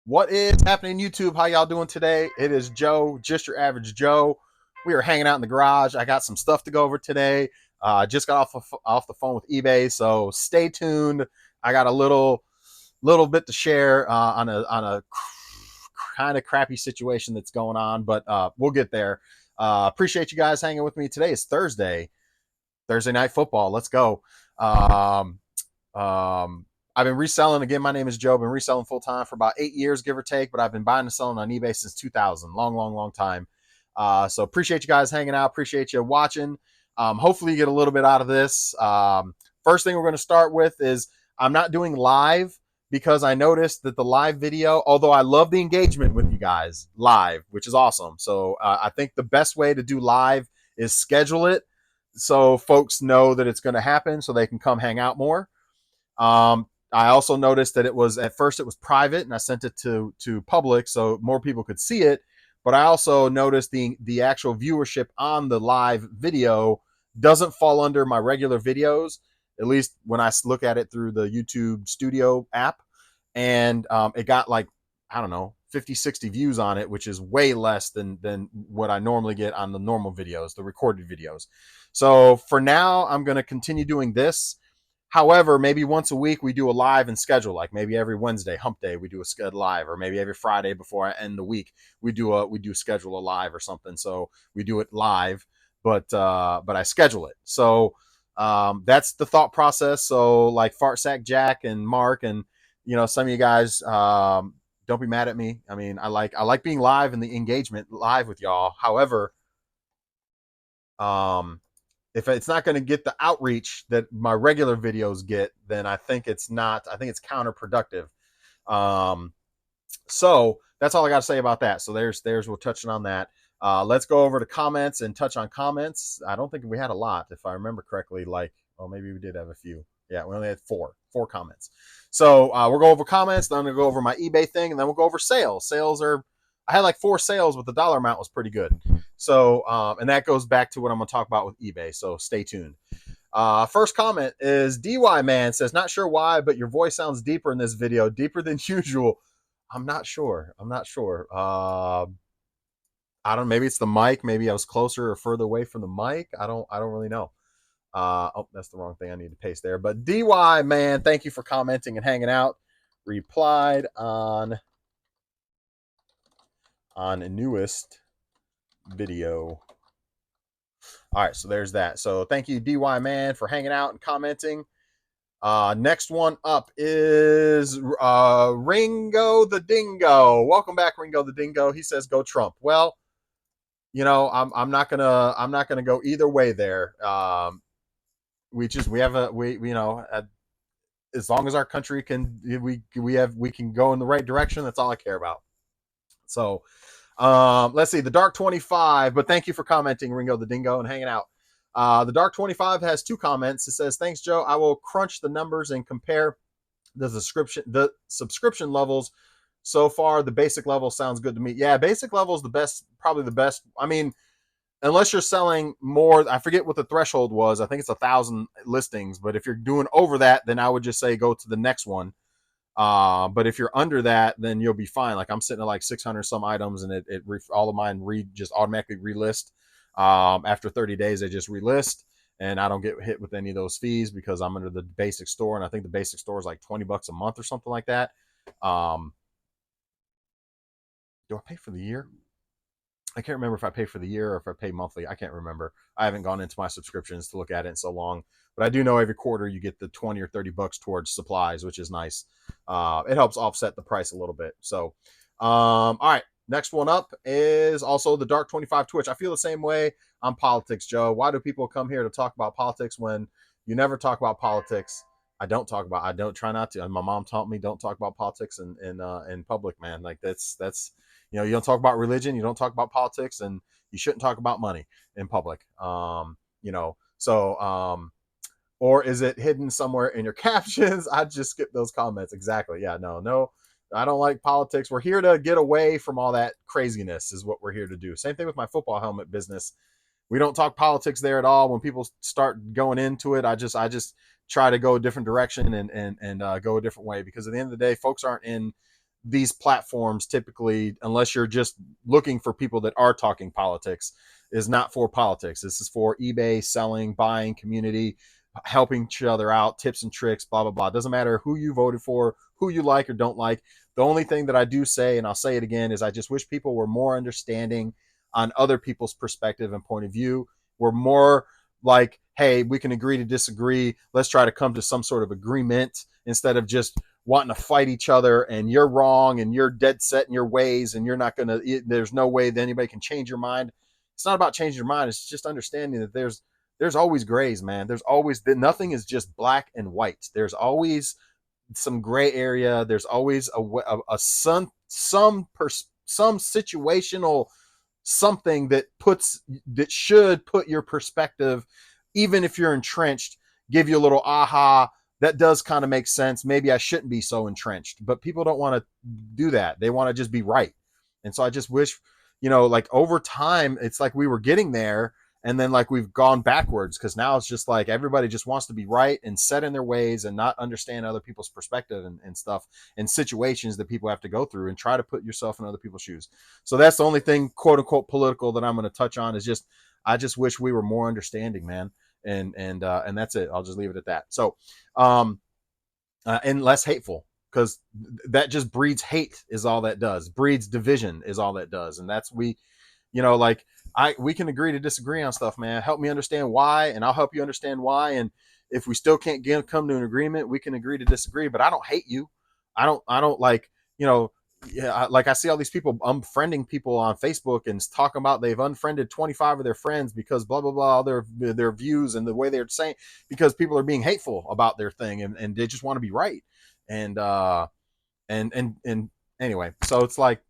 What is happening, YouTube? How y'all doing today? It is Joe, just your average Joe. We are hanging out in the garage. I got some stuff to go over today. Just got off the phone with eBay, so stay tuned. I got a little bit to share on a kind of crappy situation that's going on, but we'll get there. Appreciate you guys hanging with me. Today is Thursday night football. Let's go. Um, um, I've been reselling again. My name is Joe. I've been reselling full time for about 8 years, give or take. But I've been buying and selling on eBay since 2000. Long time. So appreciate you guys hanging out. Appreciate you watching. Hopefully you get a little bit out of this. First thing we're going to start with is I'm not doing live because I noticed that the live video, although I love the engagement with you guys live, which is awesome. So I think the best way to do live is schedule it so folks know that it's going to happen so they can come hang out more. I also noticed that it was at first it was private, and I sent it to public so more people could see it. But I also noticed the actual viewership on the live video doesn't fall under my regular videos, at least when I look at it through the YouTube Studio app. And it got like, I don't know, 50, 60 views on it, which is way less than what I normally get on the normal videos, the recorded videos. So for now, I'm going to continue doing this. However, maybe once a week we do a live and schedule, like maybe every Wednesday, hump day, we do a live, or maybe every Friday before I end the week, we do schedule a live or something. So we do it live, but I schedule it. So that's the thought process. So like Fart Sack Jack and Mark and some of you guys, don't be mad at me. I mean, I like being live and the engagement live with y'all. However, um, if it's not going to get the outreach that my regular videos get, then I think it's not. I think it's counterproductive. Um, so that's all I got to say about that. So there's we're touching on that. Let's go over to comments and touch on comments. I don't think we had a lot, if I remember correctly. Maybe we did have a few. Yeah, we only had four comments. So we'll go over comments. Then I'm gonna go over my eBay thing, and then we'll go over sales. I had like 4 sales, but the dollar amount was pretty good. So and that goes back to what I'm gonna talk about with eBay. So stay tuned. First comment is DY Man says, not sure why, but your voice sounds deeper in this video, deeper than usual. I'm not sure. I don't know. Maybe it's the mic. Maybe I was closer or further away from the mic. I don't really know. That's the wrong thing I need to paste there. But DY Man, thank you for commenting and hanging out. Replied on newest video. All right, so there's that. So thank you, DY Man, for hanging out and commenting. Next one up is Ringo the Dingo. Welcome back, Ringo the Dingo. He says, "Go Trump." Well, I'm not gonna go either way there. We have as long as our country can we can go in the right direction. That's all I care about. So let's see, the Dark 25. But thank you for commenting, Ringo the Dingo, and hanging out. The Dark 25 has 2 comments. It says, "Thanks, Joe. I will crunch the numbers and compare the subscription levels. So far, the basic level sounds good to me." Yeah, basic level is the best, probably the best. I mean, unless you're selling more, I forget what the threshold was. I think it's 1,000 listings. But if you're doing over that, then I would just say go to the next one. But if you're under that, then you'll be fine. Like I'm sitting at like 600 some items, and all of mine just automatically relist. After 30 days, they just relist, and I don't get hit with any of those fees because I'm under the basic store, and I think the basic store is like $20 a month or something like that. Do I pay for the year? I can't remember if I pay for the year or if I pay monthly. I can't remember. I haven't gone into my subscriptions to look at it in so long. But I do know every quarter you get the 20 or $30 towards supplies, which is nice. It helps offset the price a little bit. So, all right. Next one up is also the Dark 25 Twitch. I feel the same way on politics, Joe. Why do people come here to talk about politics when you never talk about politics? I don't try not to. And my mom taught me don't talk about politics in public, man. Like that's you don't talk about religion, you don't talk about politics, and you shouldn't talk about money in public. Or is it hidden somewhere in your captions? I just skip those comments. Exactly. Yeah, no, I don't like politics. We're here to get away from all that craziness is what we're here to do. Same thing with my football helmet business. We don't talk politics there at all. When people start going into it, I just try to go a different direction and go a different way, because at the end of the day, folks aren't in these platforms typically, unless you're just looking for people that are talking politics, is not for politics. This is for eBay, selling, buying, community, helping each other out, tips and tricks, blah, blah, blah. It doesn't matter who you voted for, who you like or don't like. The only thing that I do say, and I'll say it again, is I just wish people were more understanding on other people's perspective and point of view. We're more like, hey, we can agree to disagree. Let's try to come to some sort of agreement instead of just wanting to fight each other and you're wrong and you're dead set in your ways and you're not going to, there's no way that anybody can change your mind. It's not about changing your mind. It's just understanding that there's always grays, man. There's always, nothing is just black and white. There's always some gray area. There's always some situational something that should put your perspective, even if you're entrenched, give you a little aha. That does kind of make sense. Maybe I shouldn't be so entrenched, but people don't want to do that. They want to just be right. And so I just wish, like over time, it's like we were getting there and then like we've gone backwards because now it's just like everybody just wants to be right and set in their ways and not understand other people's perspective and stuff and situations that people have to go through and try to put yourself in other people's shoes. So that's the only thing, quote unquote, political that I'm going to touch on is just, I just wish we were more understanding, man. And that's it. I'll just leave it at that. So, and less hateful, because that just breeds hate is all that does. Breeds division is all that does. And that's like we can agree to disagree on stuff, man. Help me understand why, and I'll help you understand why. And if we still can't come to an agreement, we can agree to disagree. But I don't hate you. I don't like, yeah, like I see all these people unfriending people on Facebook and talking about they've unfriended 25 of their friends because blah blah blah their views and the way they're saying, because people are being hateful about their thing and they just want to be right. And and anyway, so it's like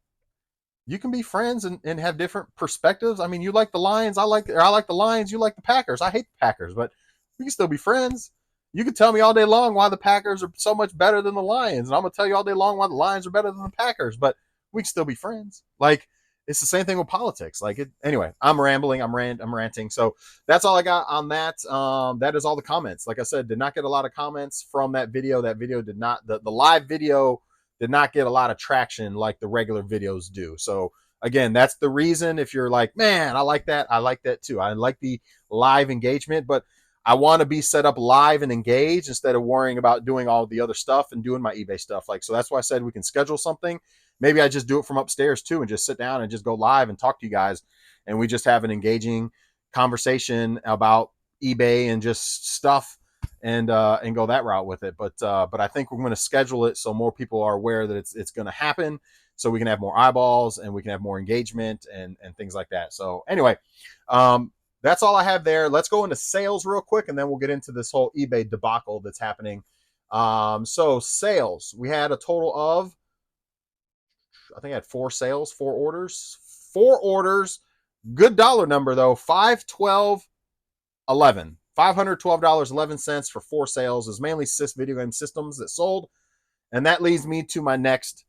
you can be friends and have different perspectives. I mean, you like the Lions, I like the Lions, you like the Packers. I hate the Packers, but we can still be friends. You can tell me all day long why the Packers are so much better than the Lions, and I'm gonna tell you all day long why the Lions are better than the Packers, but we can still be friends. Like it's the same thing with politics. Like it anyway, I'm rambling, I'm ranting. So that's all I got on that. That is all the comments. Like I said, did not get a lot of comments from that video. That video did not the live video did not get a lot of traction like the regular videos do. So again, that's the reason. If you're like, man, I like that too. I like the live engagement, but I want to be set up live and engaged instead of worrying about doing all the other stuff and doing my eBay stuff. Like, so that's why I said we can schedule something. Maybe I just do it from upstairs too and just sit down and just go live and talk to you guys. And we just have an engaging conversation about eBay and just stuff and go that route with it. But I think we're going to schedule it so more people are aware that it's going to happen, so we can have more eyeballs and we can have more engagement and things like that. So anyway, that's all I have there. Let's go into sales real quick, and then we'll get into this whole eBay debacle that's happening. So sales, we had a total of, I think I had 4 sales, 4 orders. Good dollar number though, $512.11. $512.11 for 4 sales. Is mainly video game systems that sold, and that leads me to my next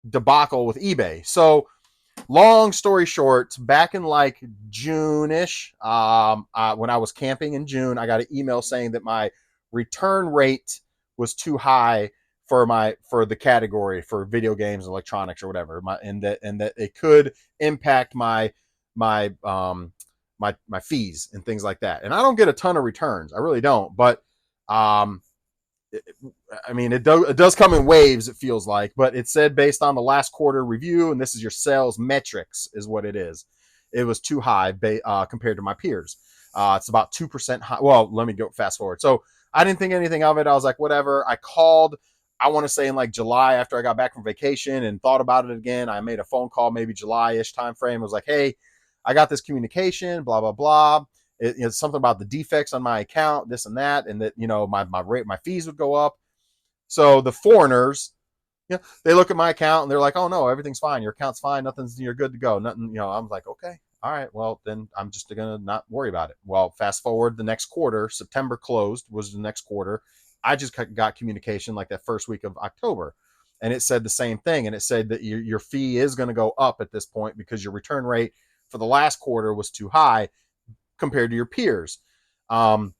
debacle with eBay. So long story short, back in like June-ish, when I was camping in June, I got an email saying that my return rate was too high for the category for video games and electronics or whatever, and that it could impact my fees and things like that. And I don't get a ton of returns, I really don't, but it does come in waves, it feels like. But it said based on the last quarter review, and this is your sales metrics is what it is, it was too high compared to my peers. It's about 2% high. Well, let me go fast forward. So I didn't think anything of it. I was like, whatever. I called, I want to say in like July after I got back from vacation, and thought about it again. I made a phone call maybe July-ish time frame. I was like, hey, I got this communication, blah blah blah. It's something about the defects on my account, this and that, and that my rate, my fees would go up. So the foreigners, they look at my account and they're like, oh no, everything's fine, your account's fine, you're good to go, nothing. I'm like, okay, all right, well then I'm just gonna not worry about it. Well, fast forward the next quarter, September closed, was the next quarter. I just got communication like that first week of October, and it said the same thing, and it said that your fee is going to go up at this point because your return rate for the last quarter was too high compared to your peers. And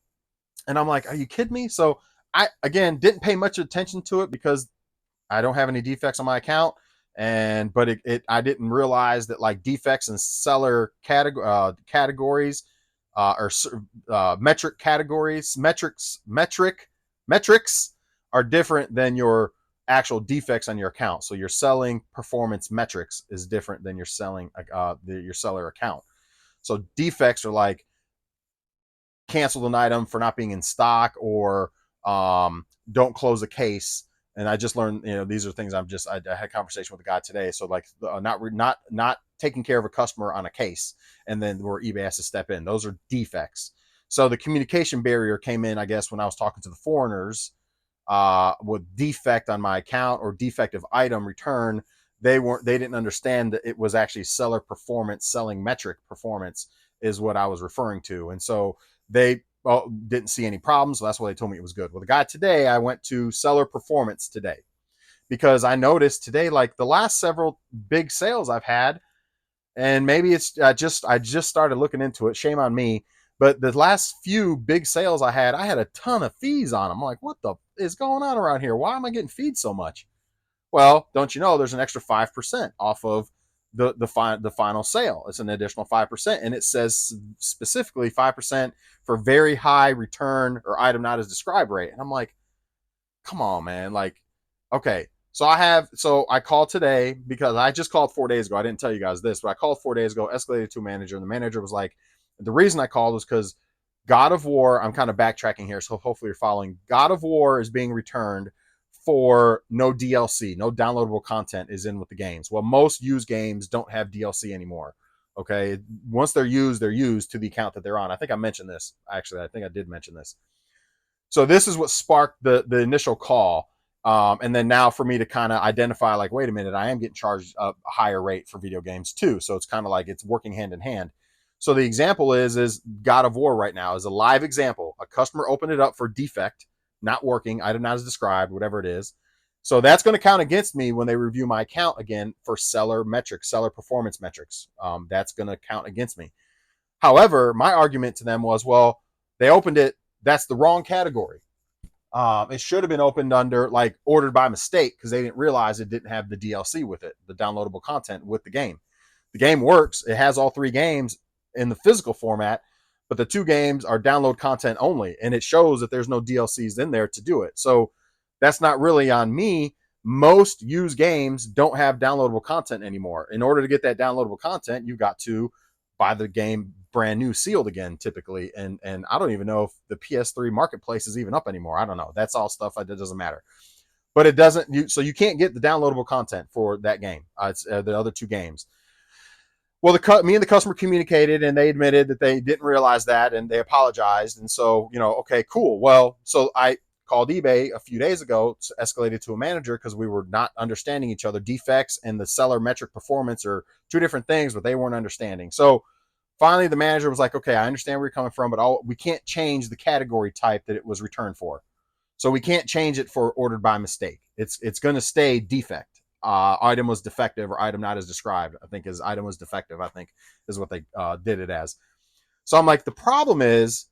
I'm like, are you kidding me? So I, again, didn't pay much attention to it because I don't have any defects on my account. And but I didn't realize that like defects in seller categories or metric categories, metrics are different than your actual defects on your account. So your selling performance metrics is different than your selling your seller account. So defects are like canceled an item for not being in stock, or don't close a case. And I just learned, these are things I had a conversation with a guy today. So like not taking care of a customer on a case, and then where eBay has to step in. Those are defects. So the communication barrier came in, I guess, when I was talking to the foreigners with defect on my account or defective item return. They didn't understand that it was actually seller performance, selling metric performance is what I was referring to. And so they didn't see any problems. So that's why they told me it was good. Well, the guy today, I went to seller performance today because I noticed today, like the last several big sales I've had, and maybe it's I just started looking into it. Shame on me. But the last few big sales I had a ton of fees on them. I'm like, what the is going on around here? Why am I getting feed so much? Well, don't you know there's an extra 5% off of the final sale. It's an additional 5%, and it says specifically 5% for very high return or item not as described rate. And I'm like, come on, man. Like, okay. So I called today because I just called 4 days ago. I didn't tell you guys this, but I called 4 days ago, escalated to a manager, and the manager was like, the reason I called was because God of War, I'm kind of backtracking here, so hopefully you're following. God of War is being returned for no DLC, no downloadable content is in with the games. Well, most used games don't have DLC anymore. Okay. Once they're used to the account that they're on. I think I mentioned this. Actually, I think I did mention this. So this is what sparked the initial call. And then now for me to kind of identify, like, wait a minute, I am getting charged a higher rate for video games too. So it's kind of like it's working hand in hand. So the example is God of War right now is a live example. A customer opened it up for defect, not working, item not as described, whatever it is. So that's going to count against me when they review my account again for seller metrics, seller performance metrics. That's going to count against me. However, my argument to them was, well, they opened it. That's the wrong category. It should have been opened under like ordered by mistake because they didn't realize it didn't have the DLC with it, the downloadable content with the game. The game works. It has all three games in the physical format, but the two games are download content only, and it shows that there's no DLCs in there to do it. So that's not really on me. Most used games don't have downloadable content anymore. In order to get that downloadable content, you've got to buy the game brand new sealed again typically, and I don't even know if the PS3 marketplace is even up anymore. I don't know. That's all stuff that doesn't matter. But it doesn't, so you can't get the downloadable content for that game. It's the other two games. Well, me and the customer communicated, and they admitted that they didn't realize that, and they apologized. And so, okay, cool. Well, so I called eBay a few days ago, escalated to a manager because we were not understanding each other. Defects and the seller metric performance are two different things, but they weren't understanding. So finally, the manager was like, okay, I understand where you're coming from, but we can't change the category type that it was returned for. So we can't change it for ordered by mistake. It's going to stay defect. Item was defective or item not as described. I think his item was defective, I think is what they did it as. So I'm like, the problem is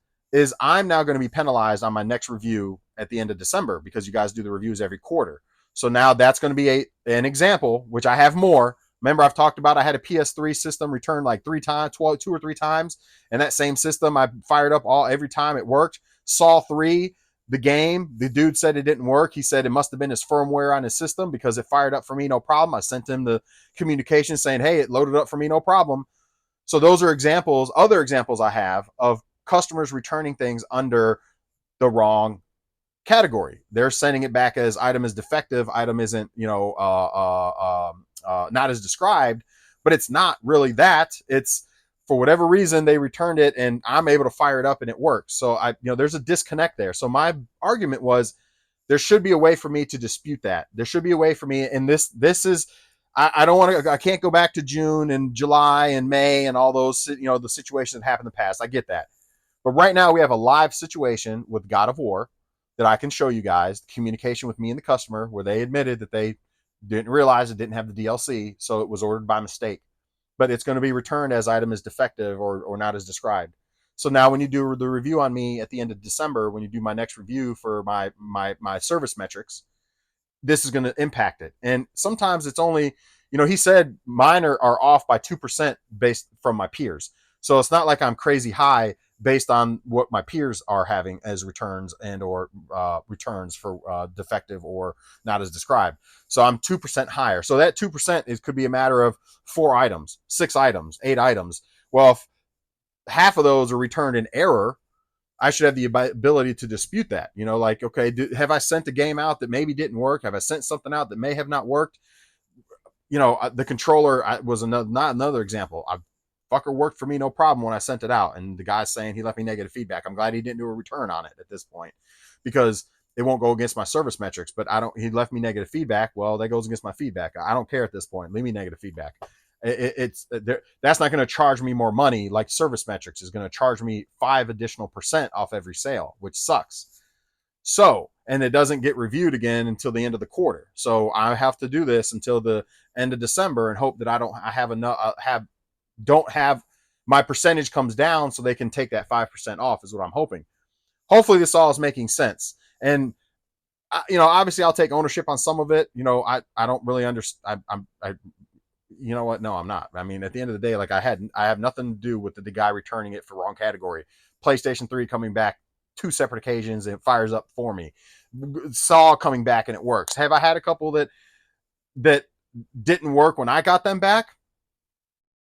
I'm now going to be penalized on my next review at the end of December because you guys do the reviews every quarter. So now that's going to be an example, which I have more. Remember, I've talked about I had a PS3 system returned like 2 or 3 times, and that same system I fired up every time it worked. Saw 3, the game, the dude said it didn't work. He said it must have been his firmware on his system because it fired up for me no problem. I sent him the communication saying, hey, it loaded up for me no problem. So those are examples, other examples I have of customers returning things under the wrong category. They're sending it back as item is defective, item isn't, not as described, but it's not really that. It's for whatever reason they returned it, and I'm able to fire it up and it works. So there's a disconnect there. So my argument was there should be a way for me to dispute that. There should be a way for me, and this is I don't want to. I can't go back to June and July and May and all those the situations that happened in the past. I get that, but right now we have a live situation with God of War that I can show you guys. The communication with me and the customer where they admitted that they didn't realize it didn't have the DLC, so it was ordered by mistake. But it's going to be returned as item is defective or not as described. So now when you do the review on me at the end of December, when you do my next review for my service metrics, this is going to impact it. And sometimes it's only, he said mine are off by 2% based from my peers. So it's not like I'm crazy high based on what my peers are having as returns and or returns for defective or not as described. So I'm 2% higher. So that 2% could be a matter of 4 items, 6 items, 8 items. Well, if half of those are returned in error, I should have the ability to dispute that. Like, okay, have I sent a game out that maybe didn't work? Have I sent something out that may have not worked? The controller was not another example. Fucker worked for me, no problem, when I sent it out. And the guy's saying he left me negative feedback. I'm glad he didn't do a return on it at this point, because it won't go against my service metrics. But he left me negative feedback. Well, that goes against my feedback. I don't care at this point. Leave me negative feedback. That's not going to charge me more money like service metrics is going to charge me 5 additional % off every sale, which sucks. So, and it doesn't get reviewed again until the end of the quarter. So I have to do this until the end of December and hope that don't have my percentage comes down so they can take that 5% off is what I'm hoping. Hopefully this all is making sense. And obviously I'll take ownership on some of it. I don't really understand. You know what? No, I'm not. I mean, at the end of the day, like I have nothing to do with the guy returning it for wrong category. PlayStation 3 coming back 2 separate occasions and it fires up for me. Saw coming back and it works. Have I had a couple that didn't work when I got them back?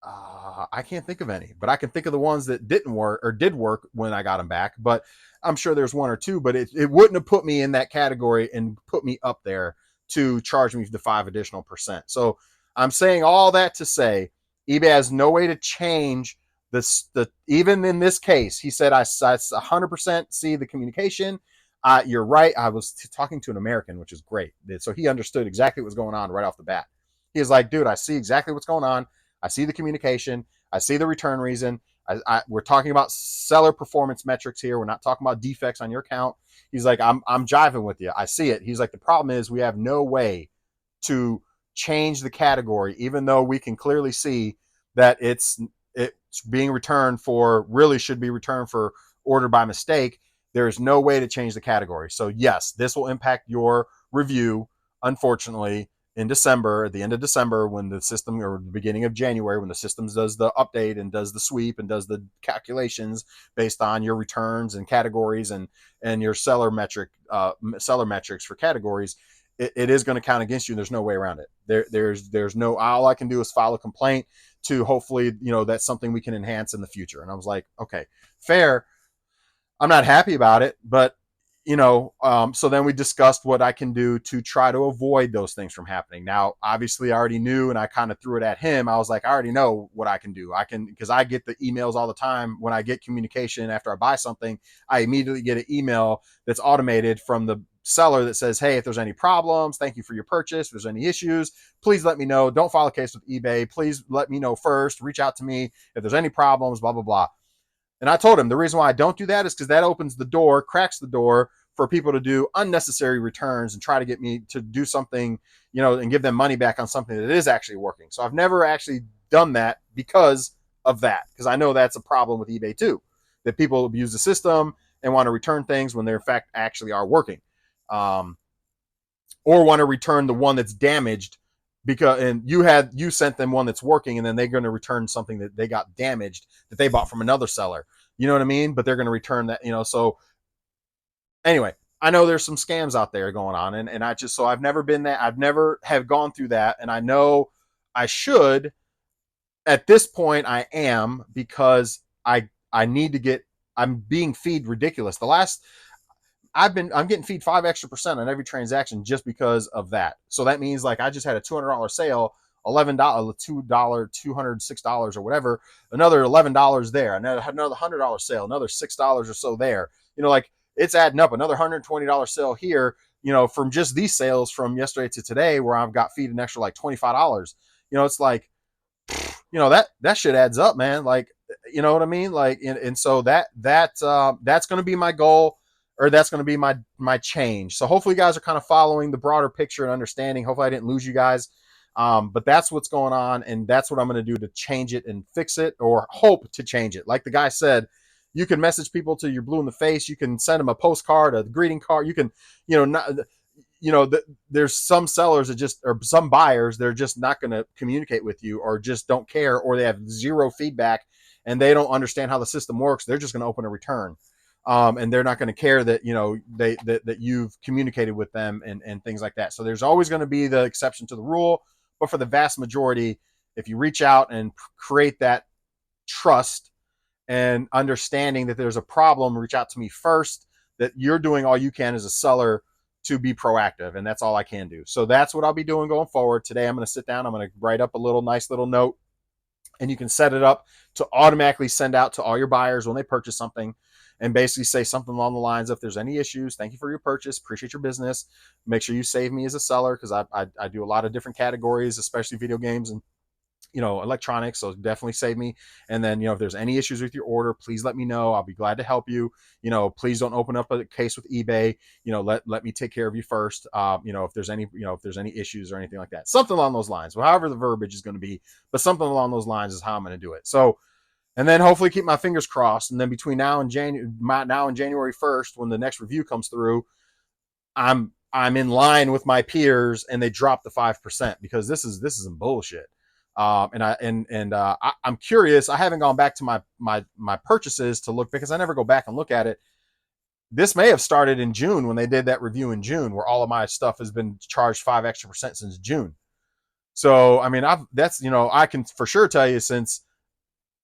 I can't think of any, but I can think of the ones that didn't work or did work when I got them back. But I'm sure there's 1 or 2, but it wouldn't have put me in that category and put me up there to charge me the 5 additional %. So I'm saying all that to say eBay has no way to change this. Even in this case, he said, I 100% see the communication. You're right. I was talking to an American, which is great. So he understood exactly what was going on right off the bat. He was like, dude, I see exactly what's going on. I see the communication. I see the return reason. We're talking about seller performance metrics here. We're not talking about defects on your account. He's like, I'm jiving with you. I see it. He's like, the problem is we have no way to change the category, even though we can clearly see that it's being returned for, really should be returned for order by mistake. There is no way to change the category. So yes, this will impact your review, unfortunately, in December, at the end of December, when the system, or the beginning of January, when the system does the update and does the sweep and does the calculations based on your returns and categories and your seller metrics for categories, it is going to count against you. And there's no way around it. There's no, all I can do is file a complaint to hopefully, that's something we can enhance in the future. And I was like, okay, fair. I'm not happy about it, but so then we discussed what I can do to try to avoid those things from happening. Now, obviously I already knew, and I kind of threw it at him. I was like, I already know what I can do. Because I get the emails all the time. When I get communication after I buy something, I immediately get an email that's automated from the seller that says, hey, if there's any problems, thank you for your purchase. If there's any issues, please let me know. Don't file a case with eBay. Please let me know first. Reach out to me if there's any problems, blah, blah, blah. And I told him the reason why I don't do that is because that opens the door, cracks the door for people to do unnecessary returns and try to get me to do something, and give them money back on something that is actually working. So I've never actually done that because of that, because I know that's a problem with eBay too, that people abuse the system and want to return things when they in fact actually are working, or want to return the one that's damaged and you sent them one that's working, and then they're going to return something that they got damaged that they bought from another seller. You know what I mean? But they're going to return that, so anyway, I know there's some scams out there going on, and I've never been that. I've never have gone through that. And I know I should, at this point I am, because I need to get, I'm being feed ridiculous. I'm getting feed 5 extra % on every transaction just because of that. So that means like I just had a $200 sale, $11, $206 or whatever, another $11 there, another $100 sale, another $6 or so there. Like it's adding up, another $120 sale here, from just these sales from yesterday to today, where I've got feed an extra like $25. It's like, that shit adds up, man. Like, you know what I mean? Like, and so that's going to be my goal. Or that's going to be my change. So hopefully you guys are kind of following the broader picture and understanding. Hopefully I didn't lose you guys. But that's what's going on. And that's what I'm going to do to change it and fix it, or hope to change it. Like the guy said, you can message people till you're blue in the face. You can send them a postcard, a greeting card. You can, there's some sellers that just, or some buyers, they're just not going to communicate with you, or just don't care, or they have zero feedback and they don't understand how the system works. They're just going to open a return. And they're not going to care that, that you've communicated with them and things like that. So there's always going to be the exception to the rule. But for the vast majority, if you reach out and create that trust and understanding that there's a problem, reach out to me first, that you're doing all you can as a seller to be proactive. And that's all I can do. So that's what I'll be doing going forward. Today, I'm going to sit down. I'm going to write up a nice little note, and you can set it up to automatically send out to all your buyers when they purchase something, and basically say something along the lines of, if there's any issues, thank you for your purchase, appreciate your business, make sure you save me as a seller, because I do a lot of different categories, especially video games and electronics, so definitely save me. And then, if there's any issues with your order, please let me know. I'll be glad to help you. Please don't open up a case with eBay. Let me take care of you first. If there's any issues or anything like that, something along those lines. Well, however the verbiage is going to be, but something along those lines is how I'm going to do it. So, and then hopefully keep my fingers crossed. And then between now and January 1st, when the next review comes through, I'm in line with my peers and they drop the 5%, because this is some bullshit. I'm curious. I haven't gone back to my purchases to look, because I never go back and look at it. This may have started in June, when they did that review in June, where all of my stuff has been charged 5% extra since June. So, I mean, I can for sure tell you, since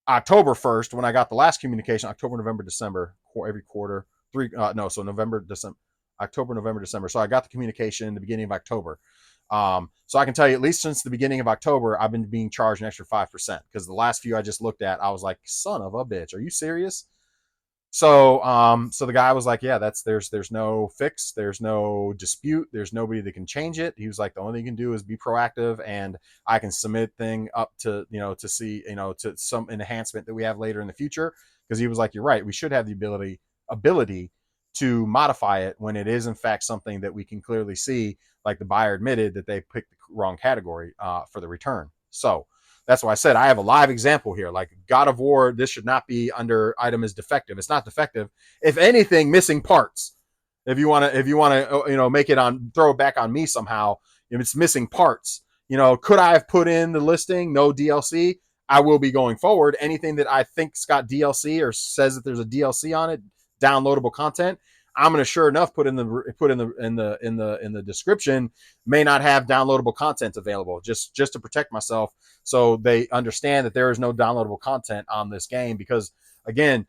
October 1st, when I got the last communication, October, November, December, every quarter, so November, December, October, November, December. So I got the communication in the beginning of October. So I can tell you, at least since the beginning of October, I've been being charged an extra 5%, because the last few I just looked at, I was like, son of a bitch, are you serious? So, so the guy was like, yeah, there's no fix, there's no dispute, there's nobody that can change it. He was like, the only thing you can do is be proactive, and I can submit thing up to, to see, to some enhancement that we have later in the future. Because he was like, you're right, we should have the ability to modify it when it is in fact something that we can clearly see, like the buyer admitted that they picked the wrong category for the return. So that's why I said I have a live example here. Like God of War, this should not be under item is defective. It's not defective. If anything, missing parts. If you want to, make it on, throw it back on me somehow, if it's missing parts, could I have put in the listing, no DLC? I will be going forward. Anything that I think's got DLC or says that there's a DLC on it, downloadable content, I'm going to sure enough put in the description, may not have downloadable content available, just to protect myself, so they understand that there is no downloadable content on this game. Because again,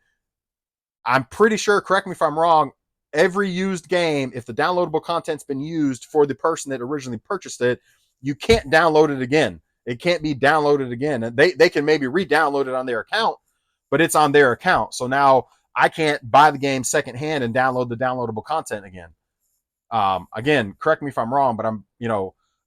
I'm pretty sure, correct me if I'm wrong, every used game, if the downloadable content's been used for the person that originally purchased it, you can't download it again. It can't be downloaded again. They can maybe re-download it on their account, but it's on their account. So now I can't buy the game secondhand and download the downloadable content again. Again, correct me if I'm wrong, but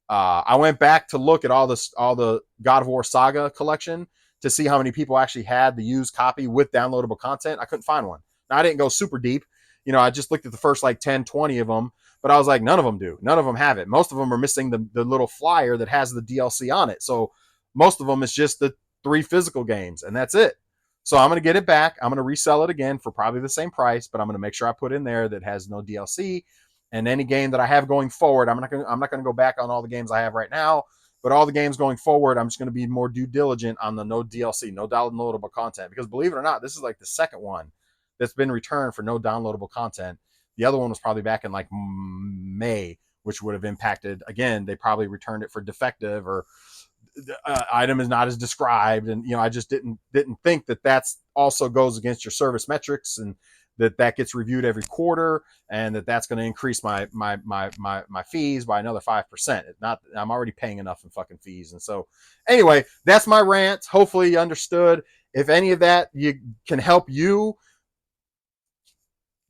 I went back to look at all the God of War Saga collection to see how many people actually had the used copy with downloadable content. I couldn't find one. Now, I didn't go super deep. I just looked at the first like 10, 20 of them, but I was like, none of them do. None of them have it. Most of them are missing the little flyer that has the DLC on it. So most of them is just the 3 physical games, and that's it. So I'm going to get it back. I'm going to resell it again for probably the same price, but I'm going to make sure I put in there that has no DLC. And any game that I have going forward, I'm not going to go back on all the games I have right now, but all the games going forward, I'm just going to be more due diligent on the no DLC, no downloadable content. Because believe it or not, this is like the second one that's been returned for no downloadable content. The other one was probably back in like May, which would have impacted, again, they probably returned it for defective, or item is not as described. And I just didn't think that that's also goes against your service metrics, and that gets reviewed every quarter, and that's going to increase my fees by another 5%. I'm already paying enough in fucking fees. And so anyway, that's my rant. Hopefully you understood. If any of that can help you,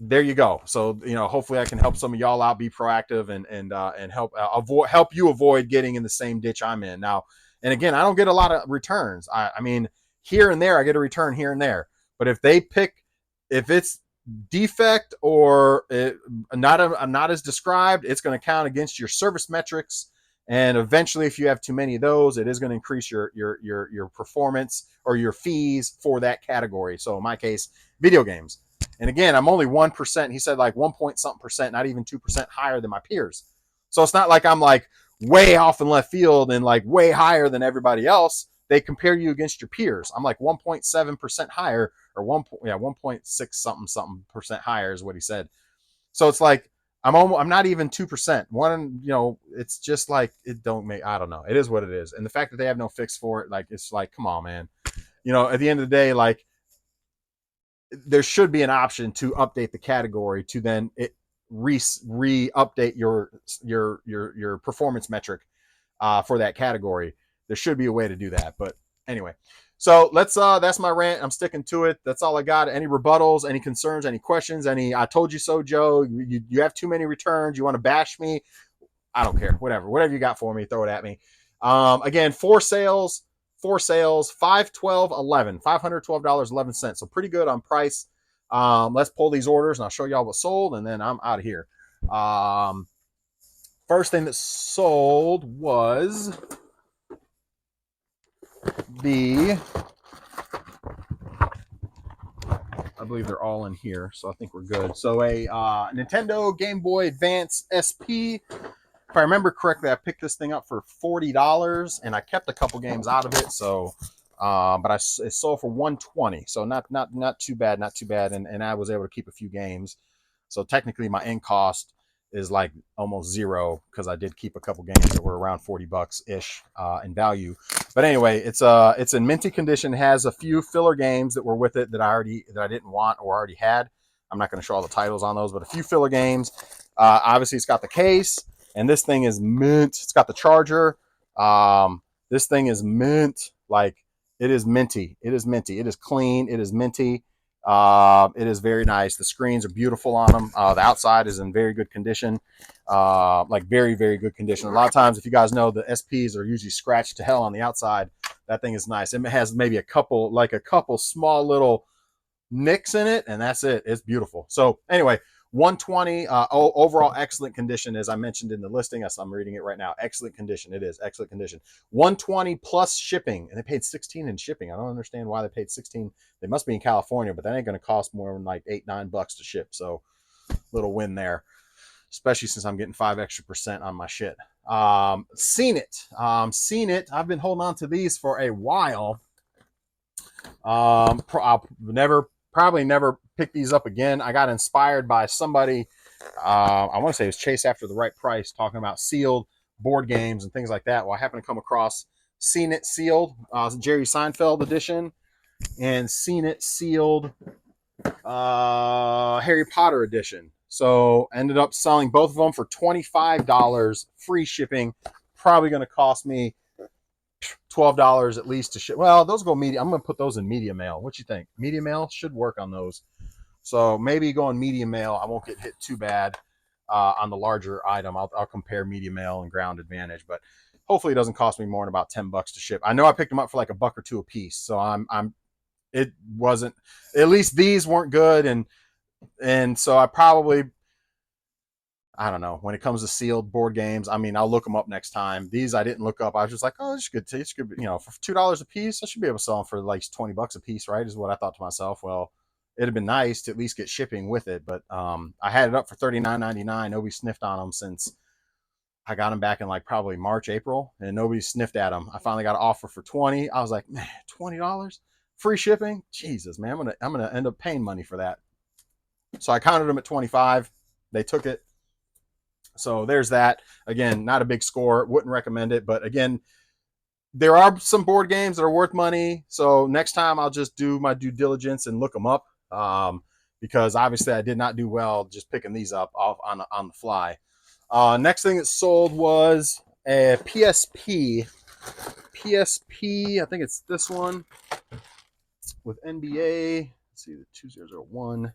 there you go. So hopefully I can help some of y'all out, be proactive, and help you avoid getting in the same ditch I'm in now. And again, I don't get a lot of returns. I mean, here and there, I get a return here and there. But if it's defect or not as described, it's going to count against your service metrics. And eventually, if you have too many of those, it is going to increase your performance or your fees for that category. So in my case, video games. And again, I'm only 1%. He said like 1 point something percent, not even 2% higher than my peers. So it's not like I'm like way off in left field and like way higher than everybody else. They compare you against your peers. I'm like 1.7% higher, or 1.6 something percent higher is what he said. So it's like I'm not even 2%. One, it's just like it don't make, I don't know. It is what it is. And the fact that they have no fix for it, like it's like, come on, man. At the end of the day, like there should be an option to update the category to then it re-update your performance metric for that category. There should be a way to do that. But anyway, so that's my rant. I'm sticking to it. That's all I got. Any rebuttals, any concerns, any questions, any I told you so, Joe, you have too many returns, you want to bash me? I don't care. Whatever you got for me, throw it at me. Again, four sales, 512.11, $512.11. So pretty good on price. Let's pull these orders and I'll show y'all what sold, and then I'm out of here. First thing that sold was I believe they're all in here, so I think we're good. So a Nintendo Game Boy Advance SP. If I remember correctly, I picked this thing up for $40, and I kept a couple games out of it. So, but it sold for $120. So not too bad, not too bad. And I was able to keep a few games. So technically, my end cost is like almost zero because I did keep a couple games that were around $40 ish in value. But anyway, it's in minty condition. It has a few filler games that were with it that I didn't want or already had. I'm not going to show all the titles on those, but a few filler games. Obviously, it's got the case. And this thing is mint. It's got the charger. This thing is mint. Like, it is minty. It is minty. It is clean. It is minty. It is very nice. The screens are beautiful on them. The outside is in very good condition. Like very, very good condition. A lot of times, if you guys know, the SPs are usually scratched to hell on the outside. That thing is nice. It has maybe a couple small little nicks in it, and that's it. It's beautiful. So anyway, 120 overall excellent condition, as I mentioned in the listing. As I'm reading it right now, excellent condition. It is excellent condition. 120 plus shipping, and they paid 16 in shipping. I don't understand why they paid 16. They must be in California, but that ain't going to cost more than like $8-9 to ship. So little win there, especially since I'm getting 5% extra on my shit. Seen it. I've been holding on to these for a while. I'll probably never pick these up again. I got inspired by somebody, I want to say it was Chase After the Right Price, talking about sealed board games and things like that. Well, I happened to come across Seen It Sealed, Jerry Seinfeld edition, and Seen It Sealed Harry Potter edition. So ended up selling both of them for $25, free shipping. Probably going to cost me $12 at least to ship. Well, those go media. I'm going to put those in media mail. What you think? Media mail should work on those. So maybe go on media mail. I won't get hit too bad on the larger item. I'll compare media mail and ground advantage, but hopefully it doesn't cost me more than about $10 to ship. I know I picked them up for like $1 or $2 a piece. So it wasn't, at least these weren't good. And so I don't know. When it comes to sealed board games, I mean, I'll look them up next time. These I didn't look up. I was just like, oh, this is good. For $2 a piece, I should be able to sell them for like $20 a piece, right? Is what I thought to myself. Well, it'd have been nice to at least get shipping with it, but I had it up for $39.99. Nobody sniffed on them since I got them back in like probably March, April, and nobody sniffed at them. I finally got an offer for $20. I was like, man, $20, free shipping. Jesus, man, I'm gonna end up paying money for that. So I counted them at 25. They took it. So there's that. Again, not a big score. Wouldn't recommend it. But again, there are some board games that are worth money. So next time I'll just do my due diligence and look them up. Because obviously I did not do well just picking these up off on the fly. Next thing that sold was a PSP. I think it's this one with NBA. Let's see, the 2001.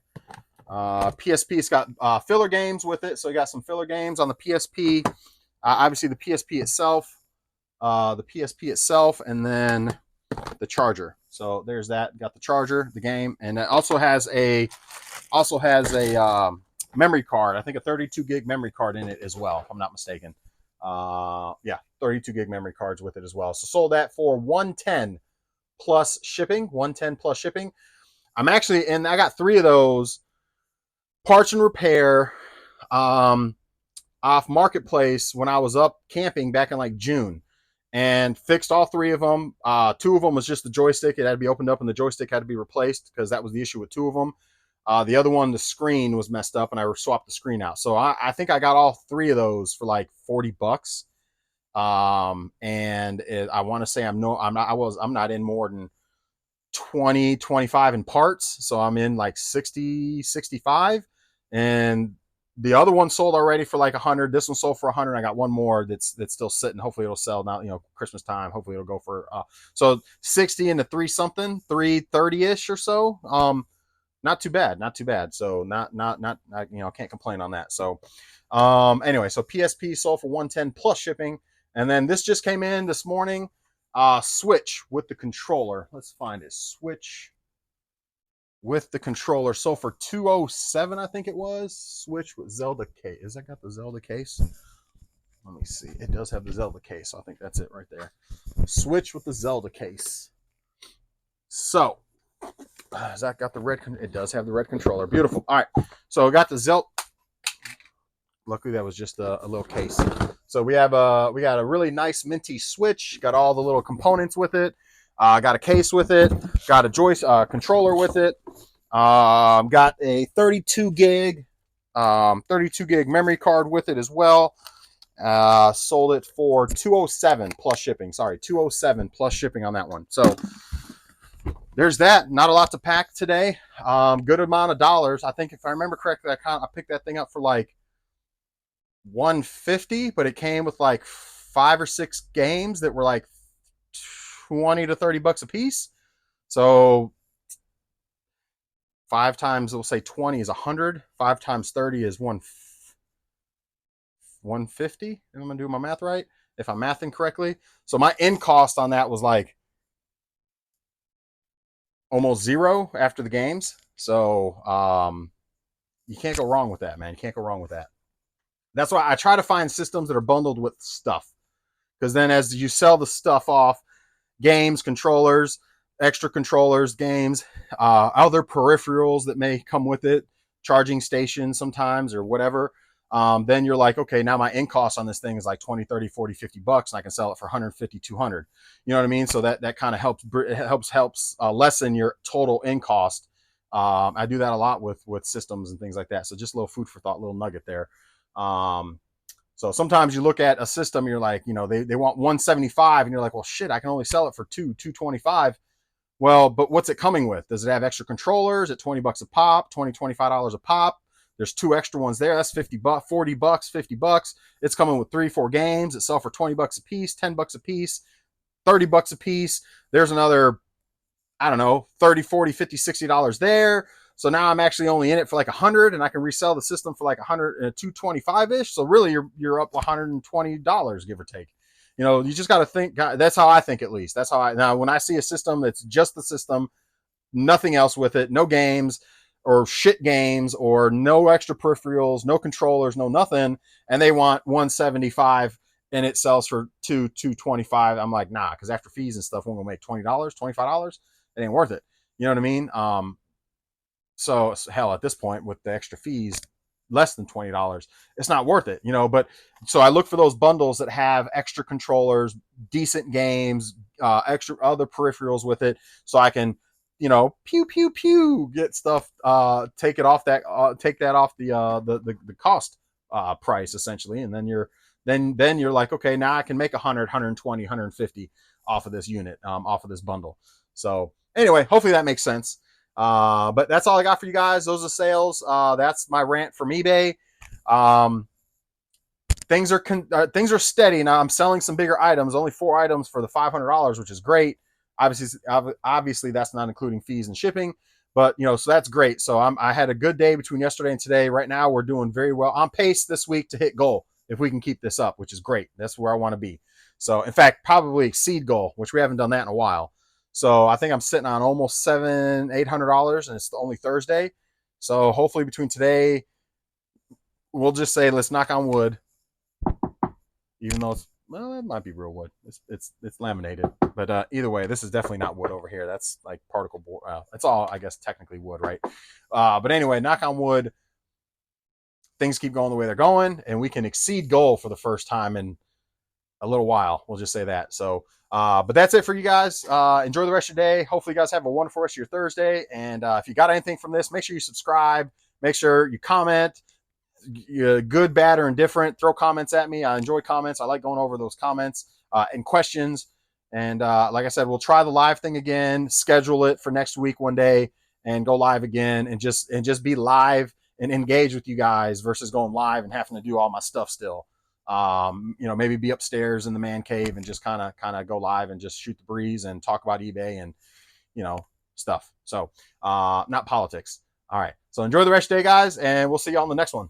PSP's got filler games with it, so you got some filler games on the PSP. Obviously, the PSP itself, and then the charger. So there's that. Got the charger, the game, and it also has a memory card. I think a 32 gig memory card in it as well, if I'm not mistaken. 32 gig memory cards with it as well. So sold that for $110 plus shipping. $110 plus shipping. I'm actually, and I got 3 of those. Parts and repair. I off Marketplace when I was up camping back in like June, and fixed all 3 of them. 2 of them was just the joystick; it had to be opened up, and the joystick had to be replaced because that was the issue with 2 of them. The other one, the screen was messed up, and I swapped the screen out. So I think I got all 3 of those for like $40. And I want to say I'm not in more than 20-25 in parts, so I'm in like 60-65, and the other one sold already for like 100. This one sold for 100. I got one more that's still sitting. Hopefully it'll sell now, Christmas time. Hopefully it'll go for so 60 into 330-ish or so. Not too bad, not too bad. So not can't complain on that. So anyway, so PSP sold for 110 plus shipping. And then this just came in this morning. Switch with the controller. Let's find it. Switch with the controller. So for 207, I think it was. Switch with Zelda case. Is that got the Zelda case? Let me see. It does have the Zelda case. So I think that's it right there. Switch with the Zelda case. So has that got the red? It does have the red controller. Beautiful. All right. So I got the Zelda. Luckily, that was just a little case. So we got a really nice minty Switch. Got all the little components with it. Got a case with it. Got a controller with it. Got a 32 gig memory card with it as well. Sold it for $207 plus shipping. Sorry, $207 plus shipping on that one. So there's that. Not a lot to pack today. Good amount of dollars. I think if I remember correctly, I picked that thing up for like $150, but it came with like 5 or 6 games that were like $20 to $30 a piece. So 5 times, we'll say 20 is 100. 5 times 30 is 150. Am I gonna do my math right? If I'm mathing correctly. So my end cost on that was like almost zero after the games. So you can't go wrong with that, man. You can't go wrong with that. That's why I try to find systems that are bundled with stuff, because then as you sell the stuff off, games, controllers, extra controllers, games, other peripherals that may come with it, charging stations sometimes or whatever, then you're like, okay, now my end cost on this thing is like 20, 30, 40, $50, and I can sell it for 150, 200. You know what I mean? So that kind of helps lessen your total end cost. I do that a lot with systems and things like that. So just a little food for thought, little nugget there. So sometimes you look at a system, you're like, they want 175, and you're like, well, shit, I can only sell it for 225. Well, but what's it coming with? Does it have extra controllers at $20 a pop, $25 a pop? There's 2 extra ones there. That's $40, $50. It's coming with 3-4 games that sell for $20 a piece, $10 a piece, $30 a piece. There's another, I don't know, $30, $40, $50, $60 there. So now I'm actually only in it for like 100, and I can resell the system for like 100, 225-ish. So really you're up $120, give or take. You just got to think. That's how I think, at least. That's how now when I see a system that's just the system, nothing else with it, no games or shit games or no extra peripherals, no controllers, no nothing, and they want 175 and it sells for 225. I'm like, nah, because after fees and stuff, we're gonna make $20, $25. It ain't worth it. You know what I mean? So hell, at this point with the extra fees, less than $20, it's not worth it, but so I look for those bundles that have extra controllers, decent games, extra other peripherals with it, so I can, pew pew pew, get stuff, take that off the cost price essentially, and then you're like, okay, now I can make 100, 120, 150 off of this unit, off of this bundle. So anyway, hopefully that makes sense. But that's all I got for you guys. Those are sales. That's my rant from eBay. Things are steady. Now I'm selling some bigger items, only 4 items for the $500, which is great. Obviously that's not including fees and shipping, but so that's great. So I had a good day between yesterday and today. Right now we're doing very well. On pace this week to hit goal if we can keep this up, which is great. That's where I want to be. So in fact, probably exceed goal, which we haven't done that in a while. So I think I'm sitting on almost $800, and it's only Thursday. So hopefully between today, we'll just say, let's knock on wood, even though it might be real wood. It's laminated, but either way, this is definitely not wood over here. That's like particle board. It's all, I guess, technically wood, right? But anyway, knock on wood. things keep going the way they're going, and we can exceed goal for the first time in a little while. We'll just say that. So, but that's it for you guys. Enjoy the rest of your day. Hopefully, you guys have a wonderful rest of your Thursday. And if you got anything from this, make sure you subscribe. Make sure you comment. Good, bad, or indifferent. Throw comments at me. I enjoy comments. I like going over those comments and questions. And like I said, we'll try the live thing again. Schedule it for next week one day, and go live again, and just be live and engage with you guys versus going live and having to do all my stuff still. Maybe be upstairs in the man cave and just kind of go live and just shoot the breeze and talk about eBay and stuff. So not politics. All right. So enjoy the rest of the day, guys, and we'll see you on the next one.